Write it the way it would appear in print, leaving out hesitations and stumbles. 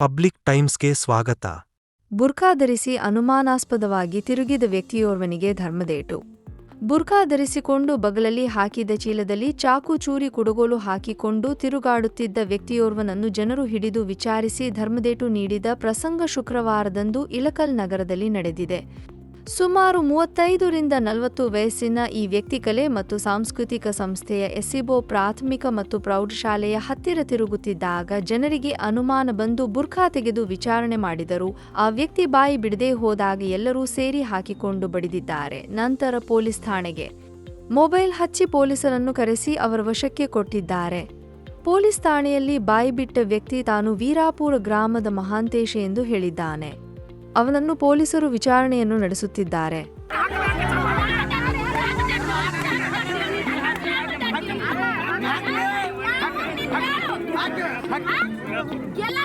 Public ಟೈಮ್ಸ್ಗೆ ಸ್ವಾಗತ. ಬುರ್ಖಾ ಧರಿಸಿ ಅನುಮಾನಾಸ್ಪದವಾಗಿ ತಿರುಗಿದ ವ್ಯಕ್ತಿಯೋರ್ವನಿಗೆ ಧರ್ಮದೇಟು. ಬುರ್ಖಾ ಧರಿಸಿಕೊಂಡು ಬಗಲಲ್ಲಿ ಹಾಕಿದ ಚೀಲದಲ್ಲಿ ಚಾಕು ಚೂರಿ ಕುಡುಗೋಲು ಹಾಕಿಕೊಂಡು ತಿರುಗಾಡುತ್ತಿದ್ದ ವ್ಯಕ್ತಿಯೋರ್ವನನ್ನು ಜನರು ಹಿಡಿದು ವಿಚಾರಿಸಿ ಧರ್ಮದೇಟು ನೀಡಿದ ಪ್ರಸಂಗ ಶುಕ್ರವಾರದಂದು ಇಳಕಲ್ ನಗರದಲ್ಲಿ ನಡೆದಿದೆ. ಸುಮಾರು 35ರಿಂದ 40 ವಯಸ್ಸಿನ ಈ ವ್ಯಕ್ತಿ ಕಲೆ ಮತ್ತು ಸಾಂಸ್ಕೃತಿಕ ಸಂಸ್ಥೆಯ ಎಸ್ಸಿಬೋ ಪ್ರಾಥಮಿಕ ಮತ್ತು ಪ್ರೌಢಶಾಲೆಯ ಹತ್ತಿರ ತಿರುಗುತ್ತಿದ್ದಾಗ ಜನರಿಗೆ ಅನುಮಾನ ಬಂದು ಬುರ್ಖಾ ತೆಗೆದು ವಿಚಾರಣೆ ಮಾಡಿದರು. ಆ ವ್ಯಕ್ತಿ ಬಾಯಿ ಬಿಡದೆ ಹೋದಾಗ ಎಲ್ಲರೂ ಸೇರಿ ಹಾಕಿಕೊಂಡು ಬಡಿದಿದ್ದಾರೆ. ನಂತರ ಪೊಲೀಸ್ ಠಾಣೆಗೆ ಮೊಬೈಲ್ ಹಚ್ಚಿ ಪೊಲೀಸರನ್ನು ಕರೆಸಿ ಅವರ ವಶಕ್ಕೆ ಕೊಟ್ಟಿದ್ದಾರೆ. ಪೊಲೀಸ್ ಠಾಣೆಯಲ್ಲಿ ಬಾಯಿ ಬಿಟ್ಟ ವ್ಯಕ್ತಿ ತಾನು ವೀರಾಪುರ ಗ್ರಾಮದ ಮಹಾಂತೇಶ ಎಂದು ಹೇಳಿದ್ದಾನೆ. ಅವನನ್ನು ಪೊಲೀಸರು ವಿಚಾರಣೆಯನ್ನು ನಡೆಸುತ್ತಿದ್ದಾರೆ. ಎಲ್ಲ